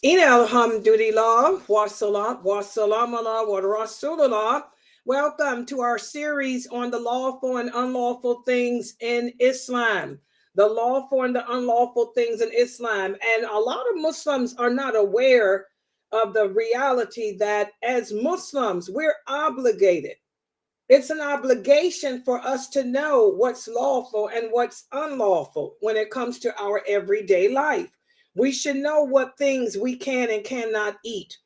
Alhamdulillah, wassalam ala wa rasulullah. Welcome to our series on the lawful and unlawful things in Islam. The lawful and the unlawful things in Islam. And a lot of Muslims are not aware of the reality that as Muslims, we're obligated. It's an obligation for us to know what's lawful and what's unlawful when it comes to our everyday life. We should know what things we can and cannot eat.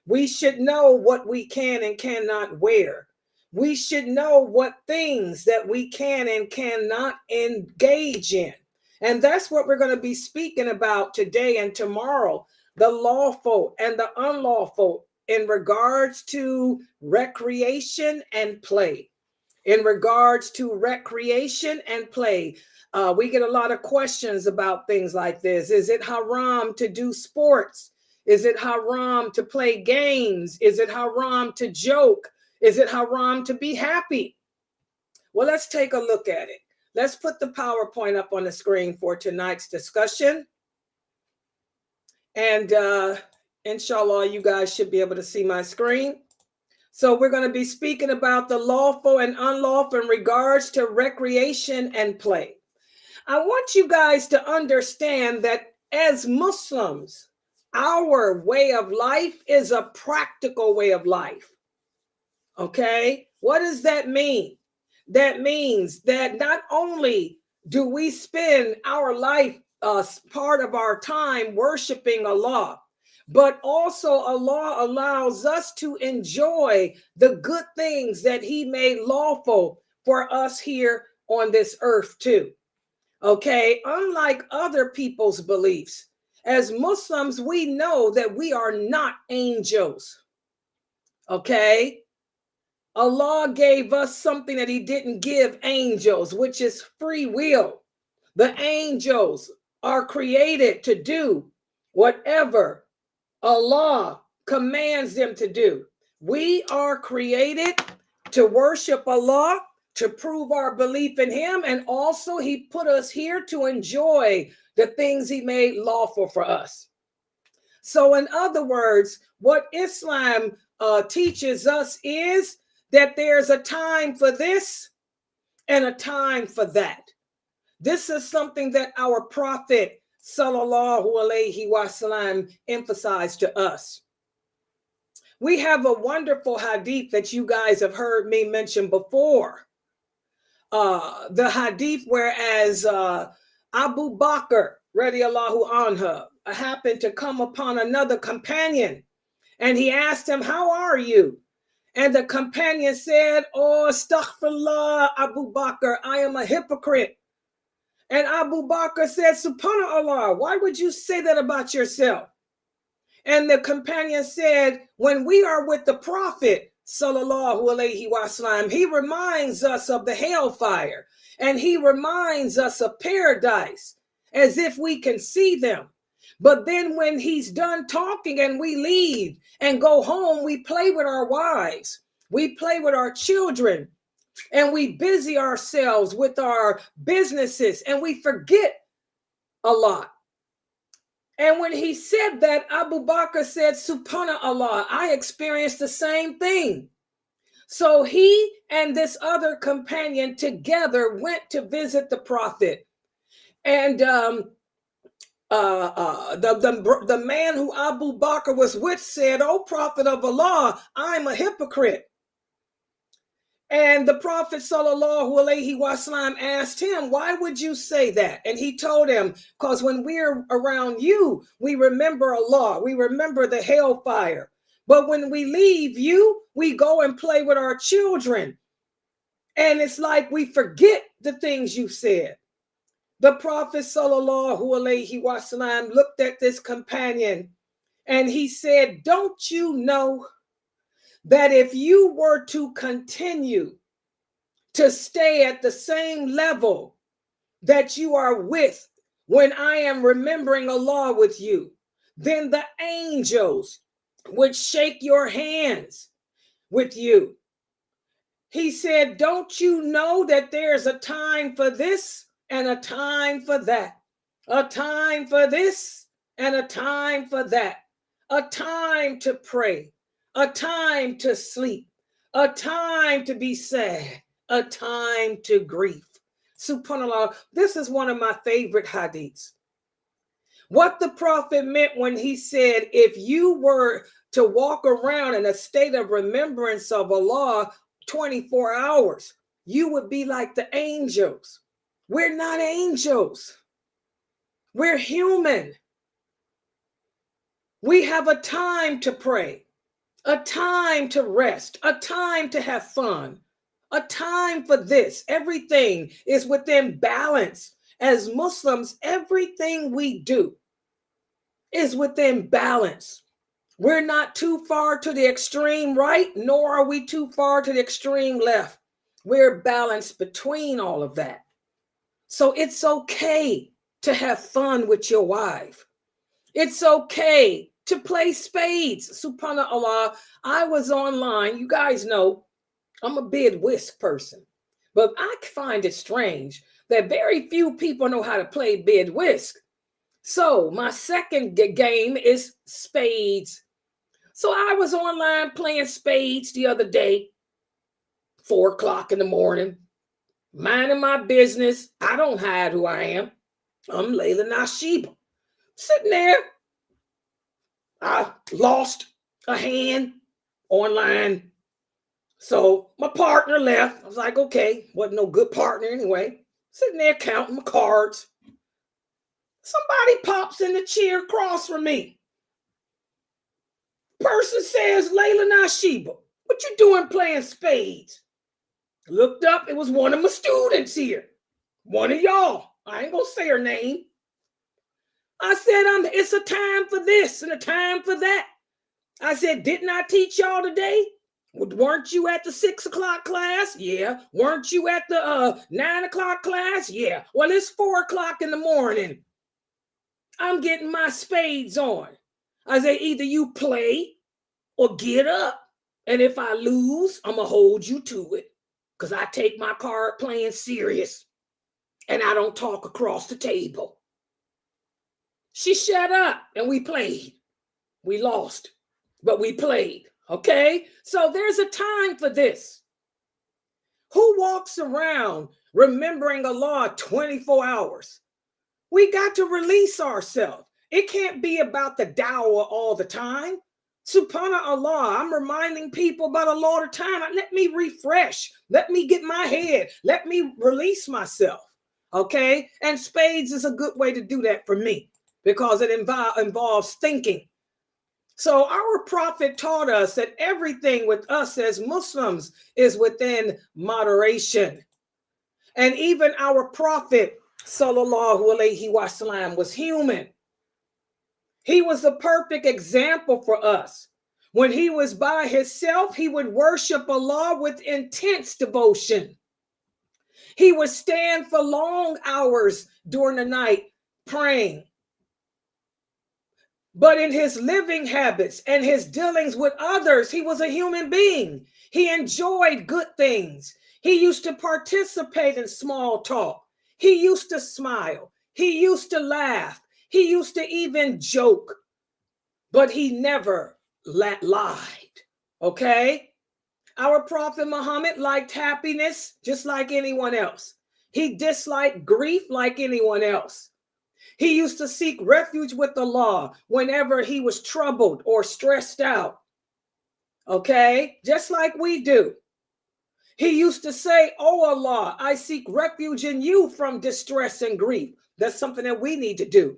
We should know what we can and cannot wear. We should know what things that we can and cannot engage in. And that's what we're going to be speaking about today and tomorrow, the lawful and the unlawful in regards to recreation and play. In regards to recreation and play. We get a lot of questions about things like this. Is it haram to do sports? Is it haram to play games? Is it haram to joke? Is it haram to be happy? Well, let's take a look at it. Let's put the PowerPoint up on the screen for tonight's discussion. And inshallah, you guys should be able to see my screen. So we're going to be speaking about the lawful and unlawful in regards to recreation and play. I want you guys to understand that as Muslims, our way of life is a practical way of life. Okay? What does that mean? That means that not only do we spend our life, part of our time worshiping Allah, but also Allah allows us to enjoy the good things that He made lawful for us here on this earth too. Okay, unlike other people's beliefs, as Muslims, we know that we are not angels. Okay, Allah gave us something that He didn't give angels, which is free will. The angels are created to do whatever Allah commands them to do. We are created to worship Allah, to prove our belief in Him, and also He put us here to enjoy the things He made lawful for us. So in other words, what Islam teaches us is that there's a time for this and a time for that. This is something that our Prophet Sallallahu Alaihi Wasallam emphasized to us. We have a wonderful hadith that you guys have heard me mention before. The hadith whereas Abu Bakr radiallahu anhu happened to come upon another companion and he asked him, "How are you?" And the companion said, "Oh, astaghfirullah, Abu Bakr, I am a hypocrite." And Abu Bakr said, "Subhanallah, why would you say that about yourself?" And the companion said, "When we are with the Prophet Sallallahu Alaihi Wasallam, he reminds us of the hellfire and he reminds us of paradise as if we can see them. But then when he's done talking and we leave and go home, we play with our wives, we play with our children, and we busy ourselves with our businesses and we forget a lot." And when he said that, Abu Bakr said, "Subhanallah, I experienced the same thing." So he and this other companion together went to visit the Prophet. And the man who Abu Bakr was with said, "O Prophet of Allah, I'm a hypocrite." And the Prophet Sallallahu Alaihi Wasallam asked him, "Why would you say that?" And he told him, "Because when we're around you, we remember Allah, we remember the hellfire. But when we leave you, we go and play with our children. And it's like we forget the things you said." The Prophet Sallallahu Alaihi Wasallam looked at this companion and he said, "Don't you know that if you were to continue to stay at the same level that you are with when I am remembering Allah with you, then the angels would shake your hands with you." He said, don't you know that there's a time for this and a time for that? A time for this and a time for that. A time to pray, a time to sleep, a time to be sad, a time to grieve. Subhanallah, this is one of my favorite hadiths. What the prophet meant when he said, if you were to walk around in a state of remembrance of Allah 24 hours, you would be like the angels. We're not angels. We're human. We have a time to pray, a time to rest, a time to have fun, a time for this. Everything is within balance. As Muslims, everything we do is within balance. We're not too far to the extreme right, nor are we too far to the extreme left. We're balanced between all of that. So it's okay to have fun with your wife. It's okay to play spades. Subhanallah, I was online. You guys know I'm a bid whisk person, but I find it strange that very few people know how to play bid whisk. So my second game is spades. So I was online playing spades the other day, 4 o'clock in the morning, minding my business. I don't hide who I am. I'm Layla Nashiba. Sitting there, I lost a hand online. So my partner left. I was like, okay, wasn't no good partner anyway. Sitting there counting my cards. Somebody pops in the chair across from me. Person says, Layla Nashiba, what you doing playing spades? Looked up, it was one of my students here. One of y'all. I ain't gonna say her name. I said, it's a time for this and a time for that. I said, didn't I teach y'all today? Weren't you at the 6 o'clock class? Yeah. Weren't you at the 9 o'clock class? Yeah. Well, it's 4 o'clock in the morning. I'm getting my spades on. I said, either you play or get up. And if I lose, I'm going to hold you to it. Because I take my card playing serious. And I don't talk across the table. She shut up and we played. We lost, but we played. Okay? So there's a time for this. Who walks around remembering Allah 24 hours? We got to release ourselves. It can't be about the dawah all the time. Subhanallah, I'm reminding people about Allah all the time. Let me refresh. Let me get my head. Let me release myself. Okay? And spades is a good way to do that for me because it involves thinking. So our prophet taught us that everything with us as Muslims is within moderation. And even our prophet, sallallahu alaihi wasallam, was human. He was the perfect example for us. When he was by himself, he would worship Allah with intense devotion. He would stand for long hours during the night praying. But in his living habits and his dealings with others, he was a human being. He enjoyed good things. He used to participate in small talk. He used to smile. He used to laugh. He used to even joke. But he never lied. Okay? Our Prophet Muhammad liked happiness just like anyone else. He disliked grief like anyone else. He used to seek refuge with Allah whenever he was troubled or stressed out. Okay? Just like we do. He used to say, oh Allah, I seek refuge in you from distress and grief. That's something that we need to do.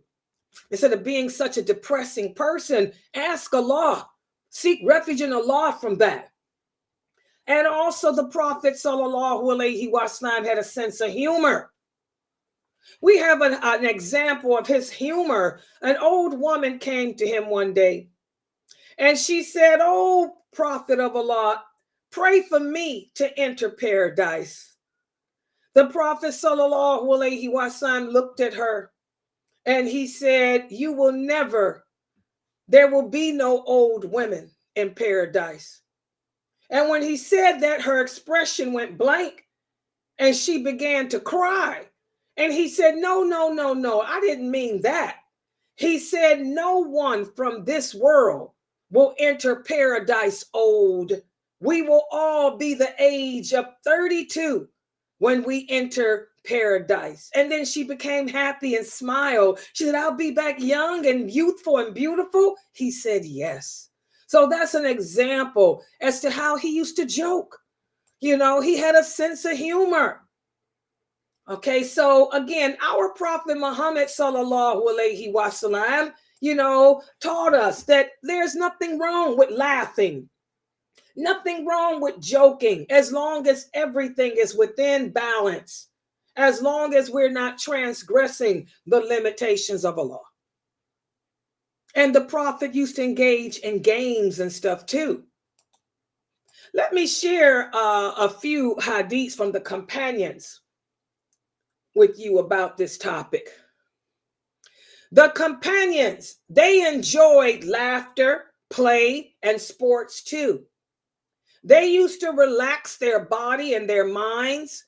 Instead of being such a depressing person, ask Allah. Seek refuge in Allah from that. And also the Prophet sallallahu alaihi wasallam had a sense of humor. We have an example of his humor. An old woman came to him one day and she said, oh, Prophet of Allah, pray for me to enter paradise. The Prophet sallallahu alaihi wasallam looked at her and he said, there will be no old women in paradise. And when he said that, her expression went blank and she began to cry. And he said, no, no, no, no, I didn't mean that. He said, no one from this world will enter paradise old. We will all be the age of 32 when we enter paradise. And then she became happy and smiled. She said, I'll be back young and youthful and beautiful. He said, yes. So that's an example as to how he used to joke. You know, he had a sense of humor. Okay, so again, our Prophet Muhammad sallallahu alaihi wasallam, you know, taught us that there's nothing wrong with laughing, nothing wrong with joking, as long as everything is within balance, as long as we're not transgressing the limitations of Allah. And the Prophet used to engage in games and stuff too. Let me share a few hadiths from the companions with you about this topic. The companions, they enjoyed laughter, play, and sports too. They used to relax their body and their minds.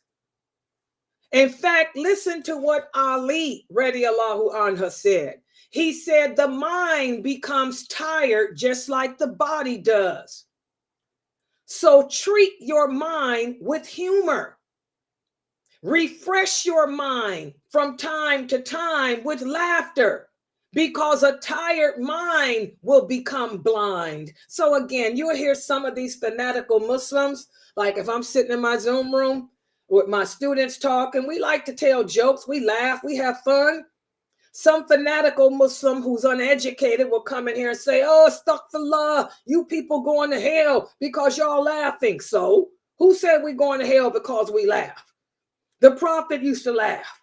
In fact, listen to what Ali radiallahu anha said. He said, the mind becomes tired just like the body does. So treat your mind with humor. Refresh your mind from time to time with laughter, because a tired mind will become blind. So again, you'll hear some of these fanatical Muslims, like if I'm sitting in my Zoom room with my students talking, we like to tell jokes, we laugh, we have fun. Some fanatical Muslim who's uneducated will come in here and say, oh, astaghfirullah, you people going to hell because y'all laughing. So who said we're going to hell because we laugh? The Prophet used to laugh.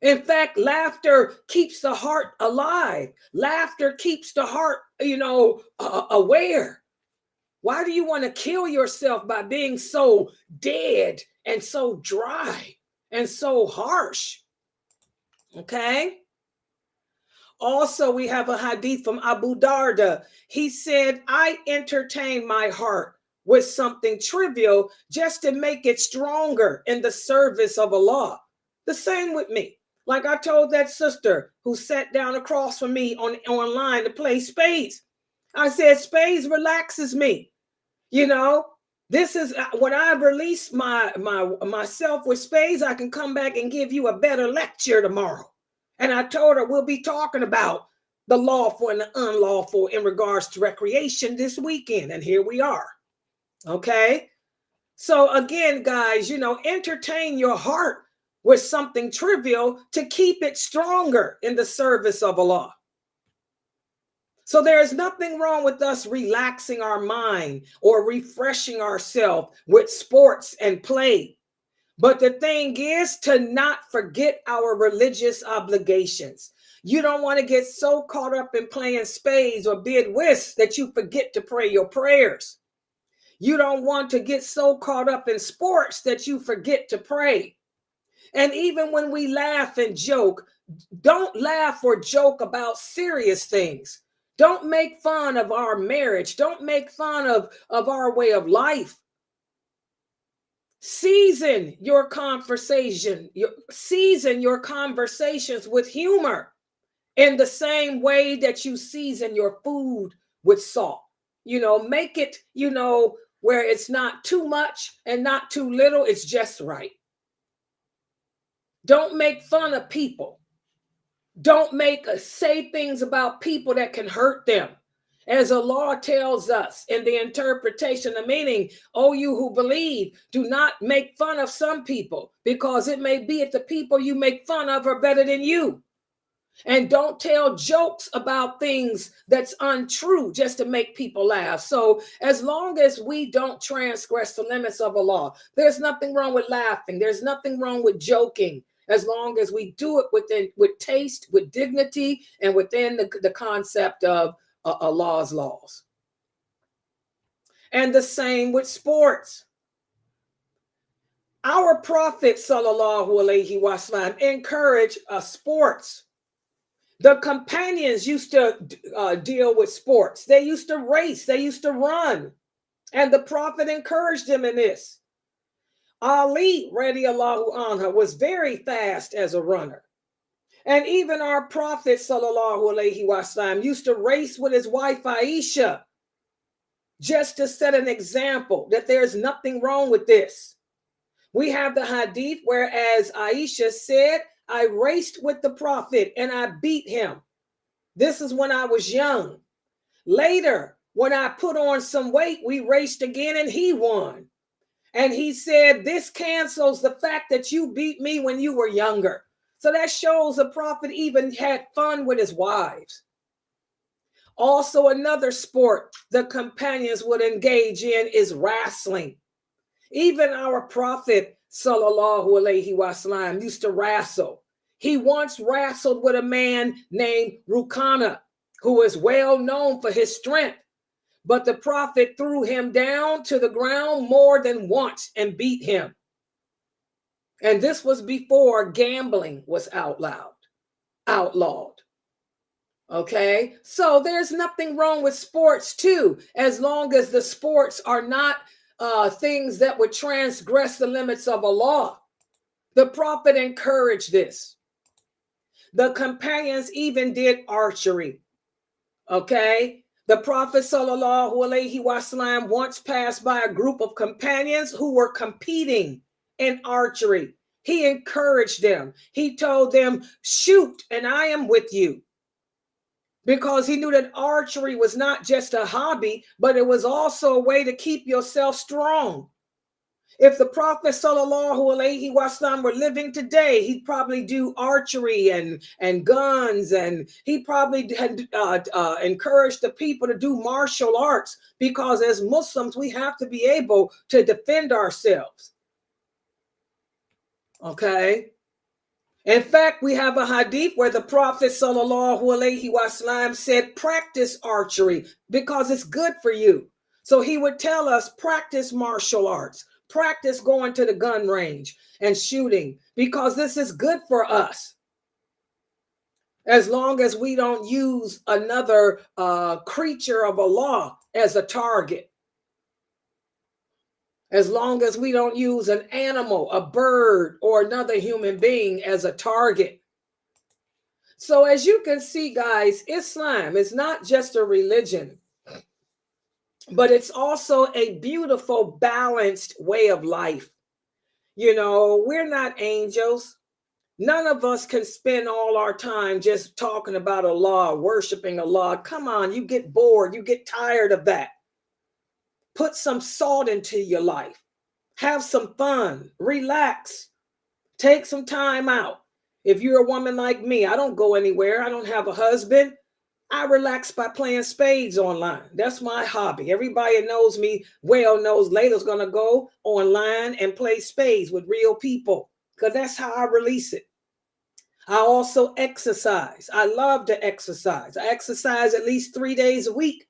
In fact, laughter keeps the heart alive. Laughter keeps the heart, aware. Why do you want to kill yourself by being so dead and so dry and so harsh? Okay. Also, we have a hadith from Abu Darda. He said, I entertain my heart with something trivial just to make it stronger in the service of Allah. The same with me. Like I told that sister who sat down across from me online to play spades. I said, spades relaxes me. You know, this is when I release myself with spades, I can come back and give you a better lecture tomorrow. And I told her we'll be talking about the lawful and the unlawful in regards to recreation this weekend. And here we are. Okay. So again, guys, entertain your heart with something trivial to keep it stronger in the service of Allah. So there is nothing wrong with us relaxing our mind or refreshing ourselves with sports and play. But the thing is to not forget our religious obligations. You don't want to get so caught up in playing spades or bid whist that you forget to pray your prayers. You don't want to get so caught up in sports that you forget to pray. And even when we laugh and joke, don't laugh or joke about serious things. Don't make fun of our marriage. Don't make fun of our way of life. Season your conversations with humor in the same way that you season your food with salt. Make it, where it's not too much and not too little. It's just right. Don't make fun of people. Don't say things about people that can hurt them. As Allah tells us in the interpretation of meaning, oh, you who believe, do not make fun of some people, because it may be that the people you make fun of are better than you. And don't tell jokes about things that's untrue just to make people laugh. So as long as we don't transgress the limits of Allah, there's nothing wrong with laughing. There's nothing wrong with joking, as long as we do it with taste, with dignity, and within the concept of Allah's laws. And the same with sports. Our Prophet sallallahu alaihi wasallam encouraged sports. The companions used to deal with sports. They used to race. They used to run. And the Prophet encouraged him in this. Ali, radiallahu anha, was very fast as a runner. And even our Prophet, sallallahu alaihi wasallam, used to race with his wife Aisha, just to set an example that there's nothing wrong with this. We have the hadith whereas Aisha said, I raced with the Prophet and I beat him. This is when I was young. Later, when I put on some weight, we raced again and he won. And he said, this cancels the fact that you beat me when you were younger. So that shows the Prophet even had fun with his wives. Also, another sport the companions would engage in is wrestling. Even our Prophet, sallallahu alaihi wasallam, used to wrestle. He once wrestled with a man named Rukana, who was well known for his strength. But the Prophet threw him down to the ground more than once and beat him. And this was before gambling was outlawed. Okay, so there's nothing wrong with sports too, as long as the sports are not things that would transgress the limits of Allah. The Prophet encouraged this. The companions even did archery. Okay, the Prophet sallallahu alaihi wasallam once passed by a group of companions who were competing in archery. He encouraged them. He told them, shoot, and I am with you. Because he knew that archery was not just a hobby, but it was also a way to keep yourself strong. If the Prophet sallallahu alaihi wasallam were living today, he'd probably do archery and guns, and he probably had encouraged the people to do martial arts, because as Muslims, we have to be able to defend ourselves. Okay. In fact, we have a hadith where the Prophet sallallahu alaihi wasallam said, practice archery because it's good for you. So he would tell us, practice martial arts, practice going to the gun range and shooting, because this is good for us. As long as we don't use another creature of Allah as a target. As long as we don't use an animal, a bird, or another human being as a target. So as you can see, guys, Islam is not just a religion, but it's also a beautiful, balanced way of life. You know, we're not angels. None of us can spend all our time just talking about Allah, worshiping Allah. Come on, you get bored, you get tired of that. Put some salt into your life. Have some fun, relax, take some time out. If you're a woman like me, I don't go anywhere. I don't have a husband. I relax by playing spades online. That's my hobby. Everybody knows me well knows Layla's going to go online and play spades with real people, because that's how I release it. I also exercise. I love to exercise. I exercise at least 3 days a week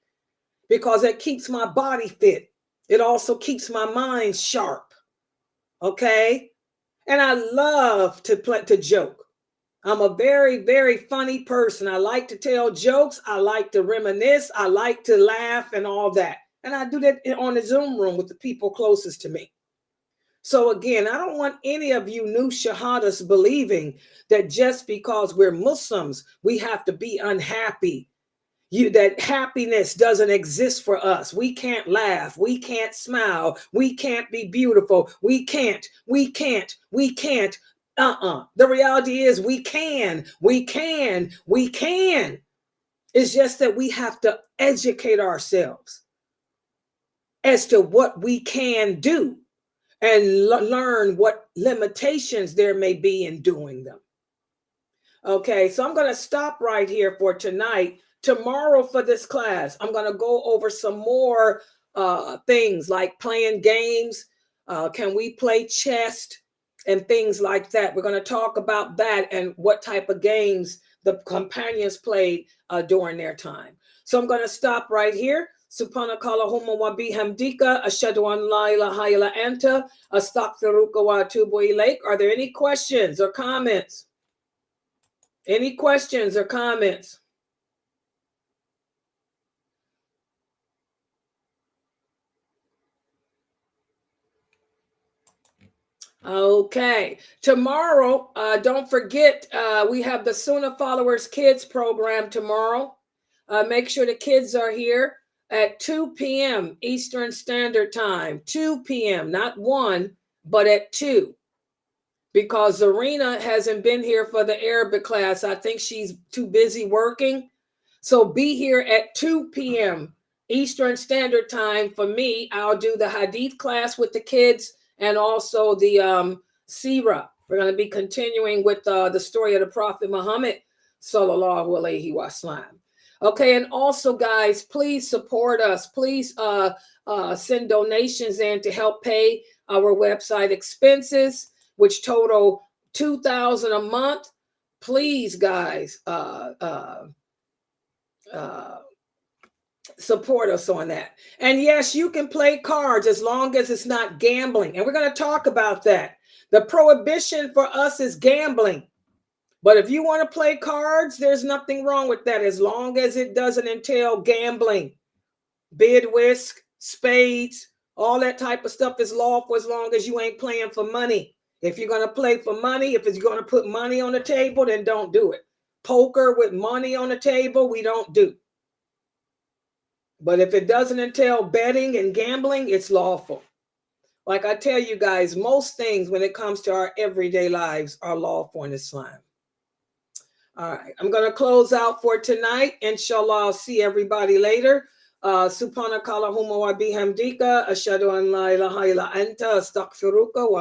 because it keeps my body fit. It also keeps my mind sharp. Okay? And I love to joke. I'm a very, very funny person. I like to tell jokes. I like to reminisce. I like to laugh and all that. And I do that on the Zoom room with the people closest to me. So again, I don't want any of you new shahadas believing that just because we're Muslims, we have to be unhappy. That happiness doesn't exist for us. We can't laugh. We can't smile. We can't be beautiful. We can't. The reality is we can. It's just that we have to educate ourselves as to what we can do and learn what limitations there may be in doing them. Okay, so I'm going to stop right here for tonight. Tomorrow for this class, I'm going to go over some more things like playing games. Can we play chess and things like that? We're going to talk about that and what type of games the companions played during their time. So I'm going to stop right here. Subhanakallahumma wa bihamdika ashhadu an la ilaha illa anta astaghfiruka wa atubu ilaik. Are there any questions or comments? Any questions or comments? Okay. Tomorrow, don't forget, we have the Sunnah Followers Kids program tomorrow. Make sure the kids are here at 2 p.m. Eastern Standard Time. 2 p.m., not 1, but at 2. Because Zarina hasn't been here for the Arabic class. I think she's too busy working. So be here at 2 p.m. Eastern Standard Time for me. I'll do the Hadith class with the kids and also the Sirah. We're going to be continuing with the story of the Prophet Muhammad, sallallahu alaihi wasallam. Okay, and also, guys, please support us. Please send donations in to help pay our website expenses, which total $2,000 a month. Please, guys, support us on that. And yes, you can play cards as long as it's not gambling. And we're going to talk about that. The prohibition for us is gambling. But if you want to play cards, there's nothing wrong with that as long as it doesn't entail gambling. Bid whisk, spades, all that type of stuff is lawful as long as you ain't playing for money. If you're going to play for money, if it's going to put money on the table, then don't do it. Poker with money on the table, we don't do. But if it doesn't entail betting and gambling, it's lawful. Like I tell you guys, most things when it comes to our everyday lives are lawful in Islam. All right, I'm going to close out for tonight. Inshallah, I'll see everybody later. Subhanakallahumma wa bihamdika ashhadu an la ilaha illa anta astaghfiruka wa